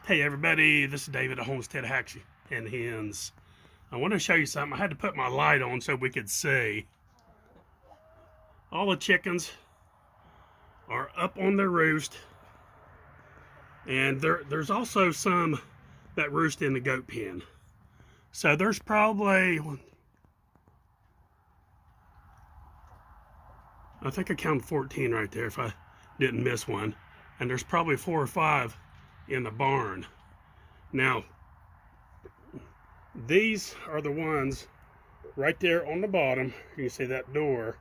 Hey everybody, this is David at Homestead and HENS. I want to show you something. I had to put my light on so we could see. All the chickens are up on their roost, and there's also some that roost in the goat pen. So there's probably, I think I counted 14 right there if I didn't miss one. And there's probably 4 or 5 in the barn. Now, these are the ones right there on the bottom. You can see that door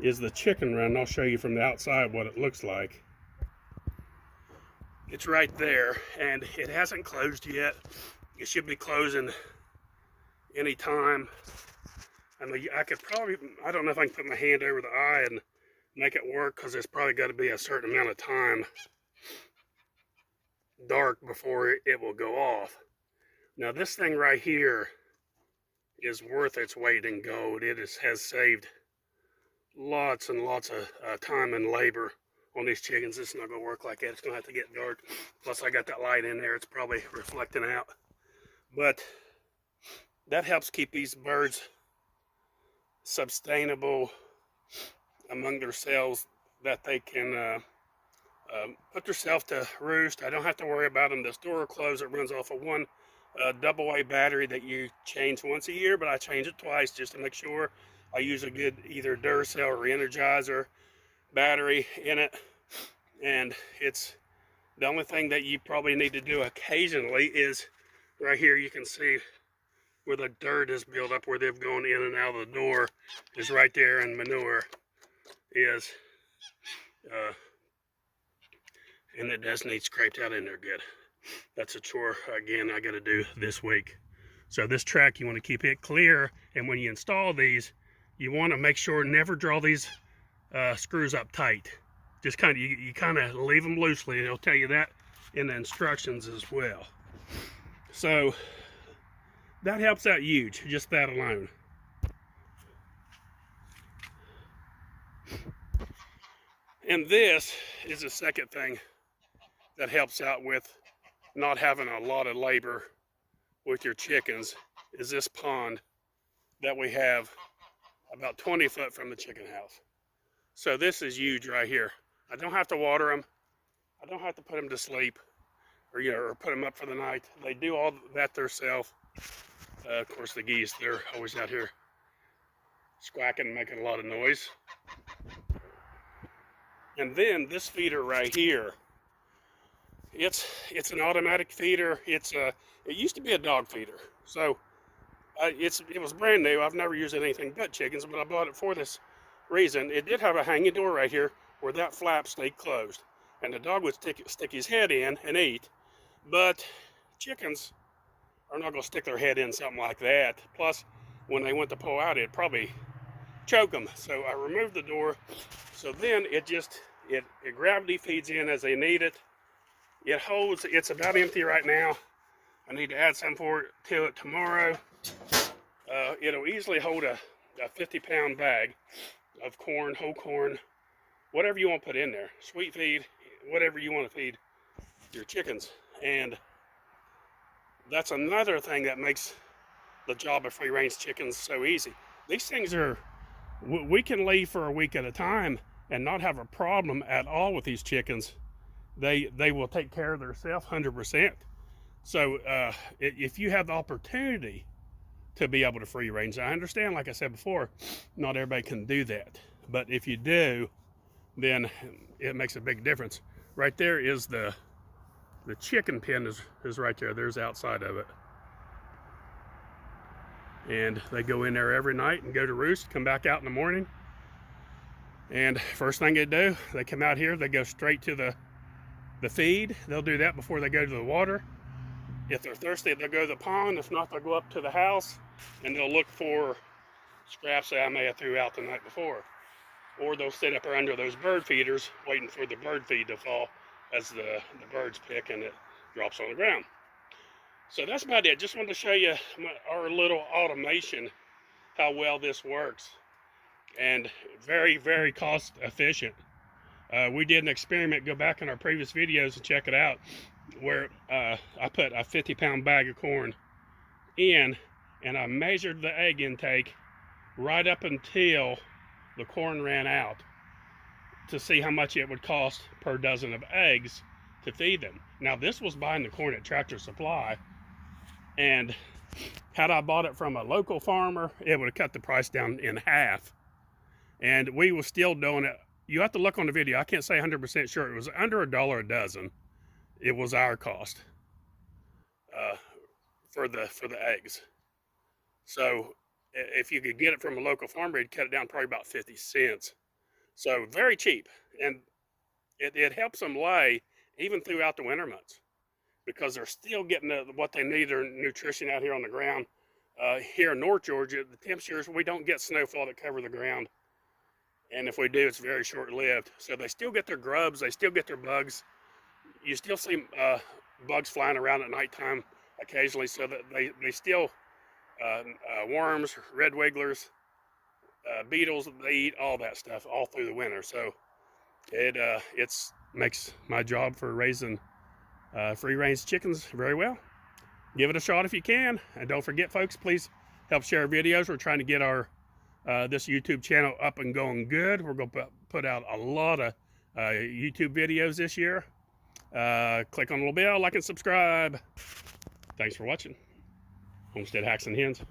is the chicken run. I'll show you from the outside what it looks like. It's right there, and it hasn't closed yet. It should be closing any time. I mean, I could probably, I don't know if I can put my hand over the eye and make it work, because it's probably got to be a certain amount of time dark before it will go off. Now this thing right here is worth its weight in gold. It has saved lots and lots of time and labor on these chickens. It's not going to work like that. It's going to have to get dark. Plus I got that light in there. It's probably reflecting out. But that helps keep these birds sustainable among themselves, that they can put themselves to roost. I don't have to worry about them. This door will close. It runs off of one double-A battery that you change once a year, but I change it twice just to make sure. I use a good either Duracell or Energizer battery in it, and it's the only thing that you probably need to do occasionally is right here. You can see where the dirt is built up, where they've gone in and out of the door is right there, and manure is and it does need scraped out in there good. That's a chore, again, I got to do this week. So this track, you want to keep it clear, and when you install these, you want to make sure never draw these screws up tight. Just kind of, you kind of leave them loosely. It'll tell you that in the instructions as well. So that helps out huge, just that alone. And this is the second thing that helps out with not having a lot of labor with your chickens, is this pond that we have about 20 foot from the chicken house. So this is huge right here. I don't have to water them. I don't have to put them to sleep, or or put them up for the night. They do all that themselves. Of course, the geese, they're always out here squawking and making a lot of noise. And then this feeder right here, it's an automatic feeder. It used to be a dog feeder, so it was brand new. I've never used anything but chickens, but I bought it for this reason. It did have a hanging door right here where that flap stayed closed, and the dog would stick his head in and eat. But chickens are not going to stick their head in something like that. Plus, when they went to pull out, it'd probably choke them. So I removed the door. So then it gravity feeds in as they need it. It holds, it's about empty right now. I need to add some to it tomorrow. It'll easily hold a 50-pound bag of corn, whole corn, whatever you want to put in there. Sweet feed, whatever you want to feed your chickens. And that's another thing that makes the job of free-range chickens so easy. These things we can leave for a week at a time and not have a problem at all with these chickens. They will take care of themselves 100%. So if you have the opportunity to be able to free range, I understand, like I said before, not everybody can do that. But if you do, then it makes a big difference. Right there is the chicken pen is right there. There's the outside of it. And they go in there every night and go to roost, come back out in the morning. And first thing they do, they come out here, they go straight to the feed. They'll do that before they go to the water. If they're thirsty, they'll go to the pond. If not, they'll go up to the house and they'll look for scraps that I may have threw out the night before. Or they'll sit up under those bird feeders waiting for the bird feed to fall as the birds pick and it drops on the ground. So that's about it. Just wanted to show you our little automation, how well this works. And very, very cost efficient. We did an experiment. Go back in our previous videos and check it out. where I put a 50-pound bag of corn in, and I measured the egg intake right up until the corn ran out to see how much it would cost per dozen of eggs to feed them. Now, this was buying the corn at Tractor Supply, and had I bought it from a local farmer, it would have cut the price down in half. And we were still doing it. You have to look on the video. I can't say 100% sure. It was under $1 a dozen. It was our cost for the eggs. So if you could get it from a local farmer, it'd cut it down probably about 50 cents. So very cheap, and it helps them lay even throughout the winter months, because they're still getting what they need, their nutrition out here on the ground. Here in North Georgia, the temperatures, we don't get snowfall that cover the ground. And if we do, it's very short-lived. So they still get their grubs, they still get their bugs. You still see bugs flying around at nighttime occasionally, so that they still, worms, red wigglers, beetles, they eat all that stuff all through the winter. So it makes my job for raising free-range chickens very well. Give it a shot if you can, and don't forget, folks, please help share videos. We're trying to get our this YouTube channel up and going good. We're going to put out a lot of YouTube videos this year. Click on the little bell, like and subscribe. Thanks for watching. Homestead Hacks and Hens.